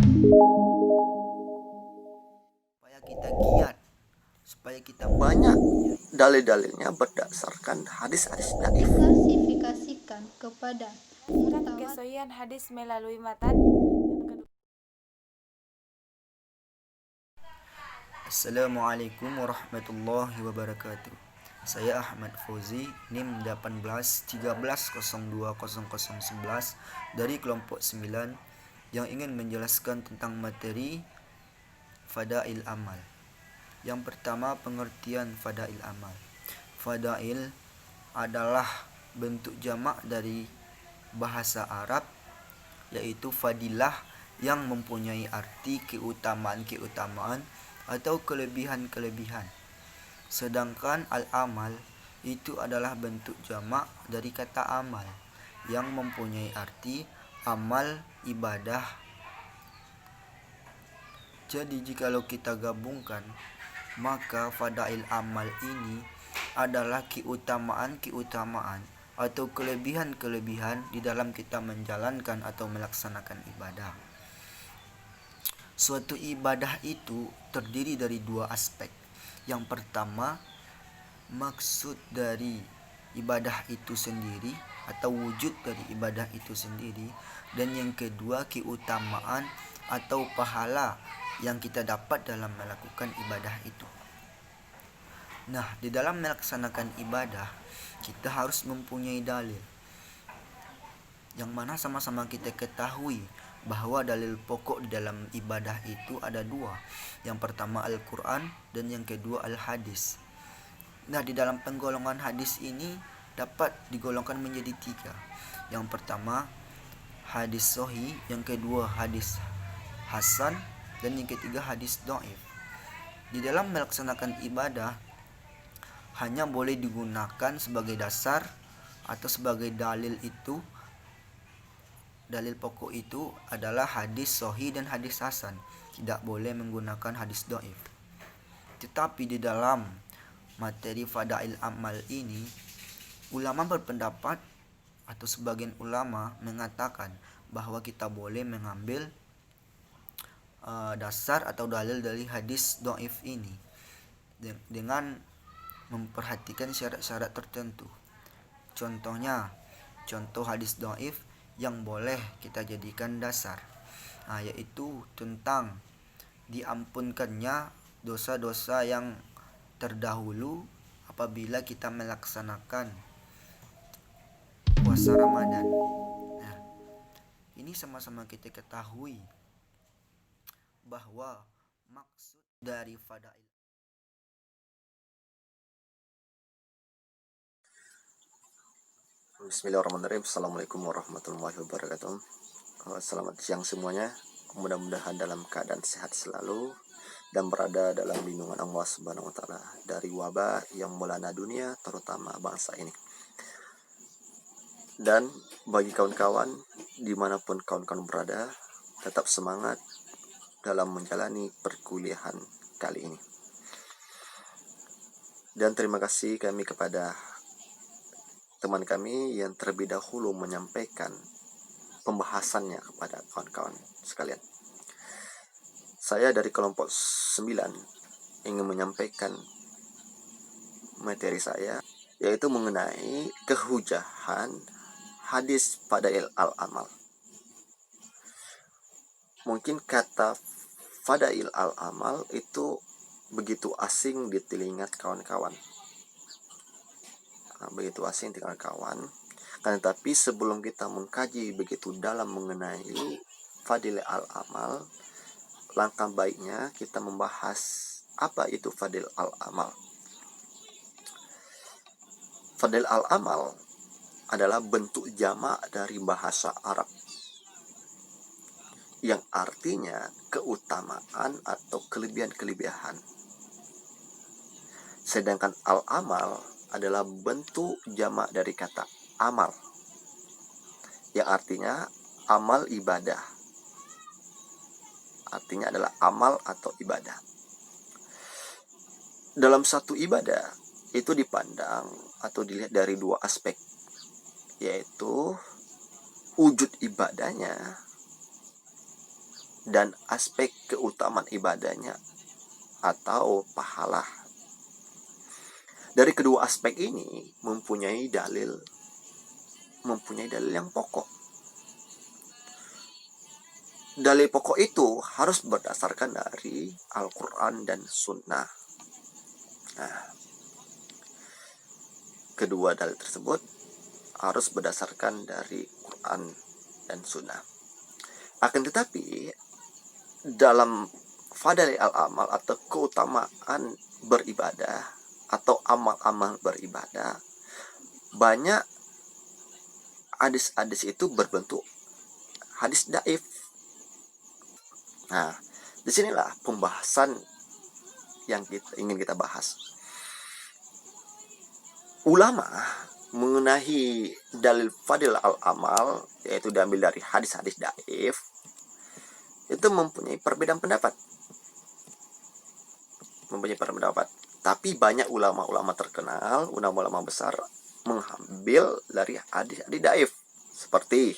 Supaya kita giat, supaya kita banyak dalil-dalilnya berdasarkan hadis-hadis dhaif. Klasifikasikan kepada mutawatir Kesohihan hadis melalui matan. Assalamualaikum warahmatullahi wabarakatuh. Saya Ahmad Fauzi, NIM 1813012011 dari kelompok 9 yang ingin menjelaskan tentang materi Fadail Amal. Yang pertama, pengertian Fadail Amal. Fadail adalah bentuk jamak dari bahasa Arab, yaitu fadilah, yang mempunyai arti keutamaan-keutamaan atau kelebihan-kelebihan. Sedangkan al-amal itu adalah bentuk jamak dari kata amal yang mempunyai arti amal ibadah. Jadi jikalau kita gabungkan, maka fadail amal ini adalah keutamaan-keutamaan atau kelebihan-kelebihan di dalam kita menjalankan atau melaksanakan ibadah. Suatu ibadah itu terdiri dari dua aspek. Yang pertama, maksud dari ibadah itu sendiri atau wujud dari ibadah itu sendiri, dan yang kedua, keutamaan atau pahala yang kita dapat dalam melakukan ibadah itu. Nah, di dalam melaksanakan ibadah, kita harus mempunyai dalil, yang mana sama-sama kita ketahui bahwa dalil pokok di dalam ibadah itu ada dua. Yang pertama Al-Quran dan yang kedua Al-Hadis. Nah, di dalam penggolongan hadis ini dapat digolongkan menjadi tiga. Yang pertama hadis sahih, yang kedua hadis hasan, dan yang ketiga hadis dhaif. Di dalam melaksanakan ibadah hanya boleh digunakan sebagai dasar atau sebagai dalil itu. Dalil pokok itu adalah hadis sahih dan hadis hasan. Tidak boleh menggunakan hadis dhaif. Tetapi di dalam materi fadail amal ini, ulama berpendapat atau sebagian ulama mengatakan bahwa kita boleh mengambil dasar atau dalil dari hadis dhaif ini dengan memperhatikan syarat-syarat tertentu. Contohnya, contoh hadis dhaif yang boleh kita jadikan dasar, yaitu tentang diampunkannya dosa-dosa yang terdahulu apabila kita melaksanakan puasa Ramadan. Nah, ini sama-sama kita ketahui bahwa maksud dari fadail. Bismillahirrahmanirrahim. Assalamualaikum warahmatullahi wabarakatuh. Selamat siang semuanya. Mudah-mudahan dalam keadaan sehat selalu dan berada dalam lindungan Allah Subhanahu wa taala dari wabah yang melanda dunia, terutama bangsa ini. Dan bagi kawan-kawan dimanapun kawan-kawan berada, tetap semangat dalam menjalani perkuliahan kali ini. Dan terima kasih kami kepada teman kami yang terlebih dahulu menyampaikan pembahasannya kepada kawan-kawan sekalian. Saya dari kelompok 9 ingin menyampaikan materi saya, yaitu mengenai kehujahan hadis fadail al-amal. Mungkin kata fadail al-amal itu begitu asing di telinga kawan-kawan. Begitu asing dengan kawan. Tapi sebelum kita mengkaji begitu dalam mengenai fadil al-amal, langkah baiknya kita membahas apa itu fadil al-amal. Fadil al-amal adalah bentuk jamak dari bahasa Arab yang artinya keutamaan atau kelebihan-kelebihan. Sedangkan al-amal adalah bentuk jamak dari kata amal, yang artinya amal ibadah. Artinya adalah amal atau ibadah. Dalam satu ibadah itu dipandang atau dilihat dari dua aspek, yaitu wujud ibadahnya dan aspek keutamaan ibadahnya atau pahala. Dari kedua aspek ini mempunyai dalil yang pokok. Dalil pokok itu harus berdasarkan dari Al-Quran dan Sunnah. Nah, kedua dalil tersebut harus berdasarkan dari Quran dan Sunnah. Akan tetapi dalam fadail al-amal atau keutamaan beribadah atau amal-amal beribadah, banyak hadis-hadis itu berbentuk hadis dhaif. Nah, disinilah pembahasan yang ingin kita bahas. Ulama mengenai dalil fadil al-amal, yaitu diambil dari hadis-hadis dhaif, itu mempunyai perbedaan pendapat. Tapi banyak ulama-ulama terkenal, ulama-ulama besar mengambil dari hadis-hadis dhaif, seperti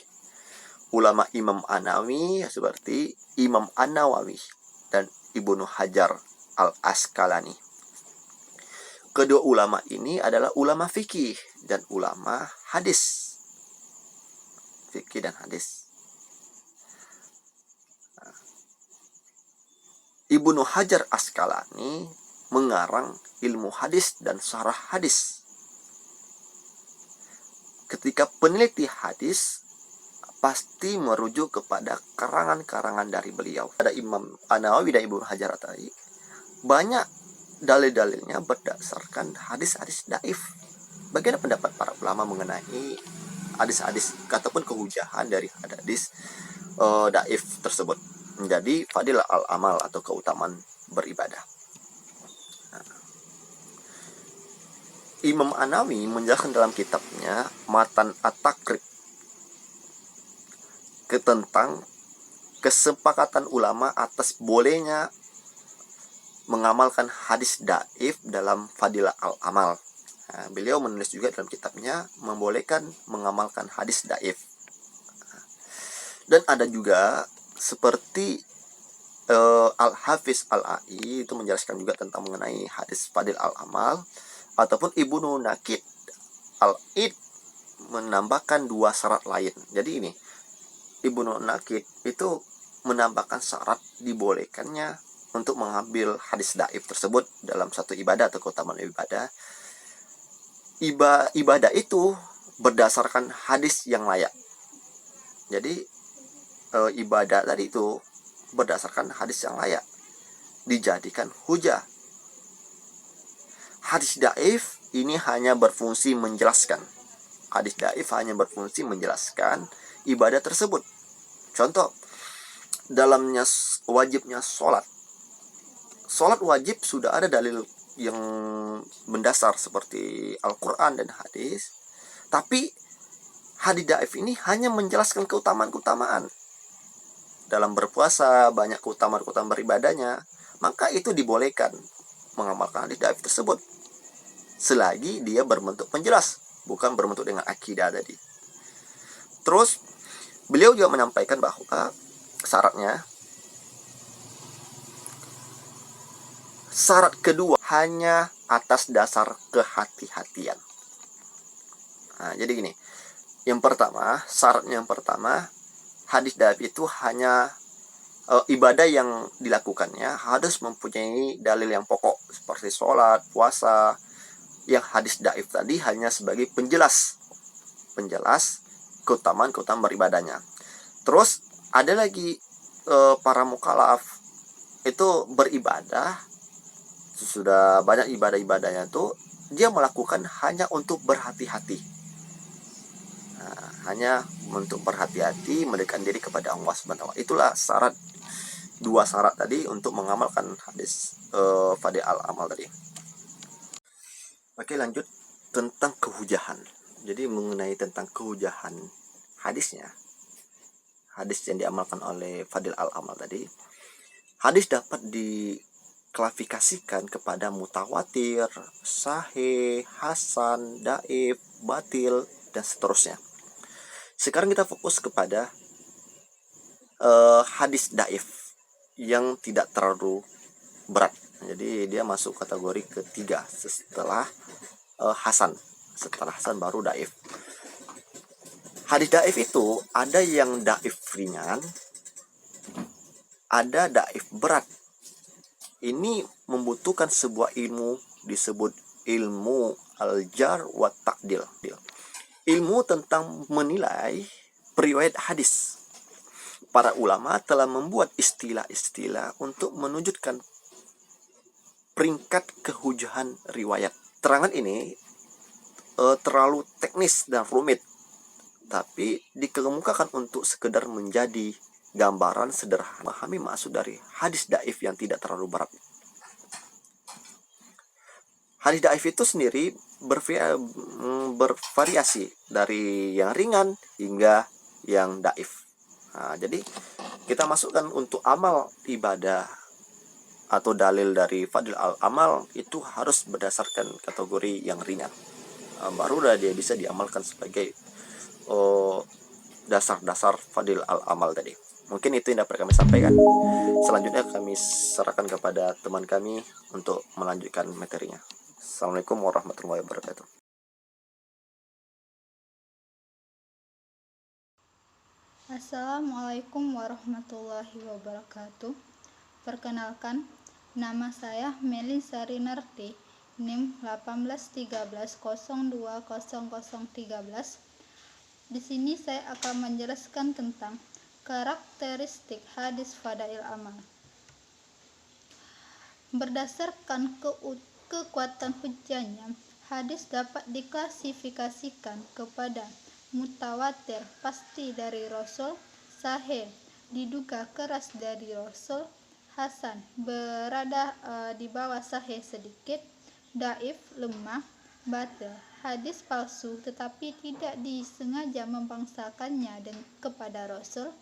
ulama Imam An-Nawawi, seperti Imam An-Nawawi dan Ibnu Hajar al-Asqalani. Kedua ulama ini adalah ulama fikih dan ulama hadis. Fikih dan hadis. Ibnu Hajar Asqalani mengarang ilmu hadis dan syarah hadis. Ketika peneliti hadis pasti merujuk kepada karangan-karangan dari beliau. Ada Imam An-Nawawi dan Ibnu Hajar tadi, banyak dalil-dalilnya berdasarkan hadis-hadis dhaif. Bagaimana pendapat para ulama mengenai hadis-hadis ataupun kehujahan dari hadis dhaif tersebut menjadi fadilah al-amal atau keutamaan beribadah. Imam An-Nawawi menjelaskan dalam kitabnya Matan At-Taqrib tentang kesepakatan ulama atas bolehnya mengamalkan hadis dhaif dalam fadilah al-amal. Nah, beliau menulis juga dalam kitabnya membolehkan mengamalkan hadis dhaif. Dan ada juga seperti Al-Hafiz Al-Ai itu menjelaskan juga tentang mengenai hadis fadil al-amal, ataupun Ibnu Nakid Al-Id menambahkan dua syarat lain. Jadi ini Ibnu Nakid itu menambahkan syarat dibolehkannya untuk mengambil hadis dhaif tersebut dalam satu ibadah atau keutamaan ibadah. Ibadah itu berdasarkan hadis yang layak. Jadi ibadah tadi itu berdasarkan hadis yang layak, dijadikan hujah. Hadis dhaif ini hanya berfungsi menjelaskan. Hadis dhaif hanya berfungsi menjelaskan ibadah tersebut. Contoh, dalamnya wajibnya sholat. Sholat wajib sudah ada dalil yang mendasar seperti Al-Quran dan hadis. Tapi hadis dhaif ini hanya menjelaskan keutamaan-keutamaan. Dalam berpuasa banyak keutamaan-keutamaan beribadahnya, maka itu dibolehkan mengamalkan hadis dhaif tersebut selagi dia berbentuk penjelas, bukan berbentuk dengan akidah tadi. Terus beliau juga menyampaikan bahwa syarat kedua hanya atas dasar kehati-hatian. Nah, jadi gini, syaratnya yang pertama, hadis dhaif itu hanya ibadah yang dilakukannya harus mempunyai dalil yang pokok seperti sholat, puasa. Yang hadis dhaif tadi hanya sebagai penjelas keutamaan beribadahnya. Terus ada lagi para mukallaf itu beribadah, sudah banyak ibadah-ibadahnya tuh dia melakukan hanya untuk berhati-hati. Hanya untuk berhati-hati mendekatkan diri kepada Allah Subhanahu wa taala. Itulah dua syarat tadi untuk mengamalkan hadis fadil al-amal tadi. Oke, lanjut tentang kehujahan. Jadi mengenai tentang kehujahan hadisnya, hadis yang diamalkan oleh fadil al-amal tadi, hadis dapat diklasifikasikan kepada mutawatir, sahih, hasan, dhaif, batil, dan seterusnya. Sekarang kita fokus kepada hadis dhaif. yang tidak terlalu berat. Jadi dia masuk kategori ketiga setelah Hasan. Setelah Hasan baru daif. Hadis daif itu ada yang daif ringan, ada daif berat. Ini membutuhkan sebuah ilmu disebut ilmu al-jar wa ta'dil. Ilmu tentang menilai periwayat hadis. Para ulama telah membuat istilah-istilah untuk menunjukkan peringkat kehujahan riwayat. Terangan ini terlalu teknis dan rumit, tapi dikemukakan untuk sekedar menjadi gambaran sederhana memahami maksud dari hadis daif yang tidak terlalu berat. Hadis daif itu sendiri bervariasi dari yang ringan hingga yang daif. Nah, jadi kita masukkan untuk amal ibadah atau dalil dari fadil al-amal itu harus berdasarkan kategori yang ringan. Barulah dia bisa diamalkan sebagai dasar-dasar fadil al-amal tadi. Mungkin itu yang dapat kami sampaikan. Selanjutnya kami serahkan kepada teman kami untuk melanjutkan materinya. Assalamualaikum warahmatullahi wabarakatuh. Assalamualaikum warahmatullahi wabarakatuh. Perkenalkan, nama saya Melin Sari Narti, NIM 1813020013. Di sini saya akan menjelaskan tentang karakteristik hadis fadail amal. Berdasarkan kekuatan hujjahnya, hadis dapat diklasifikasikan kepada mutawatir pasti dari Rasul, sahih diduga keras dari Rasul, hasan berada di bawah sahih sedikit, daif lemah, batil hadis palsu tetapi tidak disengaja membangsakannya kepada Rasul,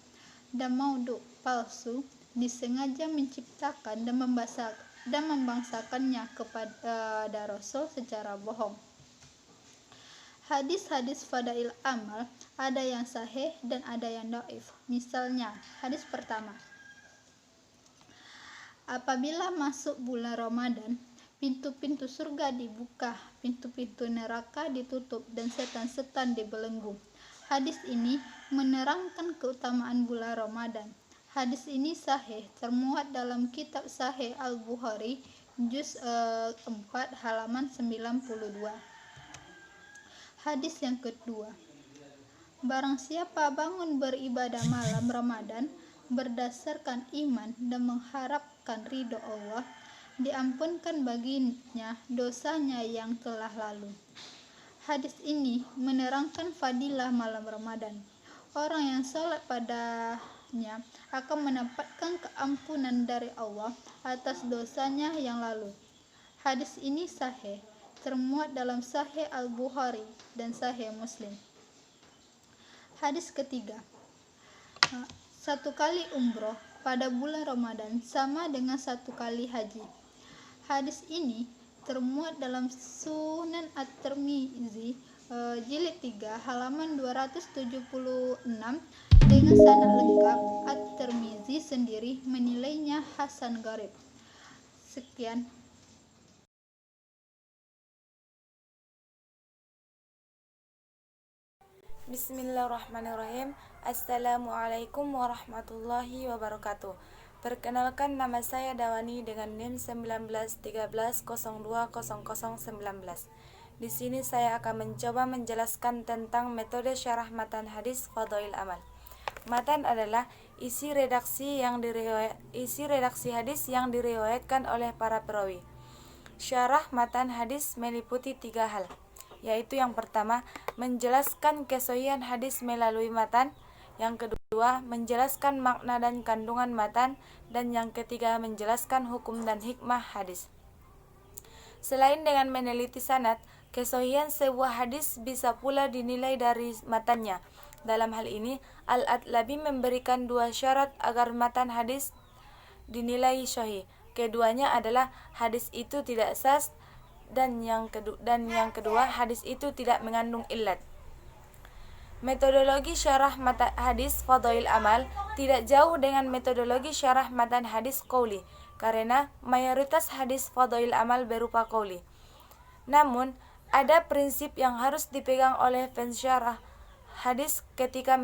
dan maudhu palsu disengaja menciptakan dan membangsakannya kepada Rasul secara bohong. Hadis-hadis fadail amal ada yang sahih dan ada yang dhaif. Misalnya, hadis pertama. Apabila masuk bulan Ramadan, pintu-pintu surga dibuka, pintu-pintu neraka ditutup, dan setan-setan dibelenggu. Hadis ini menerangkan keutamaan bulan Ramadan. Hadis ini sahih, termuat dalam kitab Sahih Al-Bukhari, juz 4 halaman 92. Hadis yang kedua. Barang siapa bangun beribadah malam Ramadan berdasarkan iman dan mengharapkan ridho Allah, diampunkan baginya dosanya yang telah lalu. Hadis ini menerangkan fadilah malam Ramadan. Orang yang sholat padanya akan mendapatkan keampunan dari Allah atas dosanya yang lalu. Hadis ini sahih, termuat dalam Sahih Al-Bukhari dan Sahih Muslim. Hadis ketiga. Satu kali umroh pada bulan Ramadan sama dengan satu kali haji. Hadis ini termuat dalam Sunan At-Tirmizi jilid 3 halaman 276 dengan sanad lengkap. At-Tirmizi sendiri menilainya hasan gharib. Sekian. Bismillahirrahmanirrahim. Assalamualaikum warahmatullahi wabarakatuh. Perkenalkan, nama saya Dawani dengan NIM 1913020019. Di sini saya akan mencoba menjelaskan tentang metode syarah matan hadis fadail amal. Matan adalah isi redaksi hadis yang diriwayatkan oleh para perawi. Syarah matan hadis meliputi 3 hal, yaitu yang pertama, menjelaskan kesohihan hadis melalui matan, yang kedua, menjelaskan makna dan kandungan matan, dan yang ketiga, menjelaskan hukum dan hikmah hadis. Selain dengan meneliti sanad, kesohihan sebuah hadis bisa pula dinilai dari matannya. Dalam hal ini, Al-Adlabi memberikan 2 syarat agar matan hadis dinilai sahih. Keduanya adalah hadis itu tidak sahih, dan yang kedua hadis itu tidak mengandung illat. Metodologi syarah matan hadis Fadhail Amal tidak jauh dengan metodologi syarah matan hadis qauli, karena mayoritas hadis Fadhail Amal berupa qauli. Namun, ada prinsip yang harus dipegang oleh pensyarah hadis ketika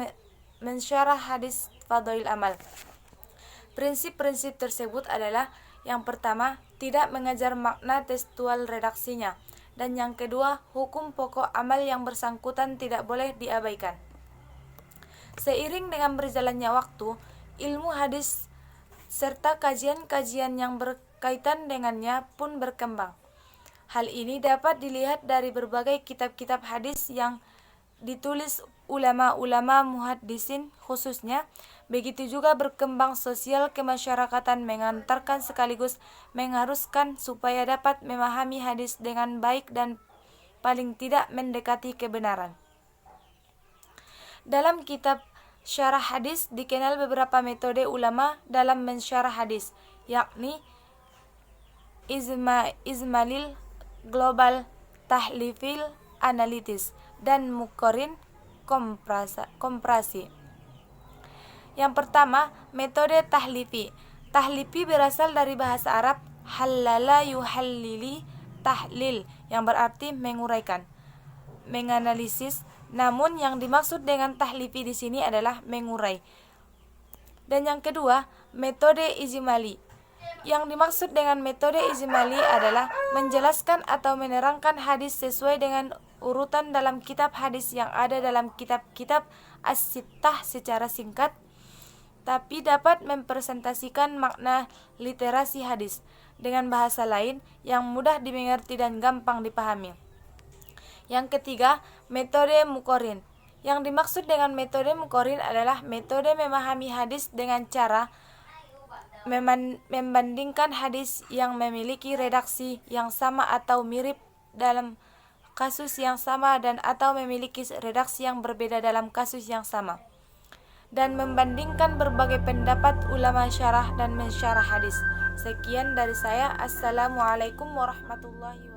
mensyarah hadis Fadhail Amal. Prinsip-prinsip tersebut adalah: yang pertama, tidak mengejar makna tekstual redaksinya, dan yang kedua, hukum pokok amal yang bersangkutan tidak boleh diabaikan. Seiring dengan berjalannya waktu, ilmu hadis serta kajian-kajian yang berkaitan dengannya pun berkembang. Hal ini dapat dilihat dari berbagai kitab-kitab hadis yang ditulis ulama-ulama muhaddisin khususnya. Begitu juga berkembang sosial kemasyarakatan mengantarkan sekaligus mengharuskan supaya dapat memahami hadis dengan baik dan paling tidak mendekati kebenaran. Dalam kitab syarah hadis dikenal beberapa metode ulama dalam mensyarah hadis, yakni Izmalil, Global, Tahlifil, Analitis, dan Muqarrin, Komprasi. Yang pertama, metode tahlifi. Tahlifi berasal dari bahasa Arab halala yuhallili tahlil, yang berarti menguraikan, menganalisis. Namun yang dimaksud dengan tahlifi di sini adalah mengurai. Dan yang kedua, metode ijmali. Yang dimaksud dengan metode ijmali adalah menjelaskan atau menerangkan hadis sesuai dengan urutan dalam kitab hadis yang ada dalam kitab-kitab as-sittah secara singkat, tapi dapat mempresentasikan makna literasi hadis dengan bahasa lain yang mudah dimengerti dan gampang dipahami. Yang ketiga, metode Muqarrin. Yang dimaksud dengan metode Muqarrin adalah metode memahami hadis dengan cara membandingkan hadis yang memiliki redaksi yang sama atau mirip dalam kasus yang sama dan atau memiliki redaksi yang berbeda dalam kasus yang sama, dan membandingkan berbagai pendapat ulama syarah dan mensyarah hadis. Sekian dari saya. Assalamualaikum warahmatullahi wabarakatuh.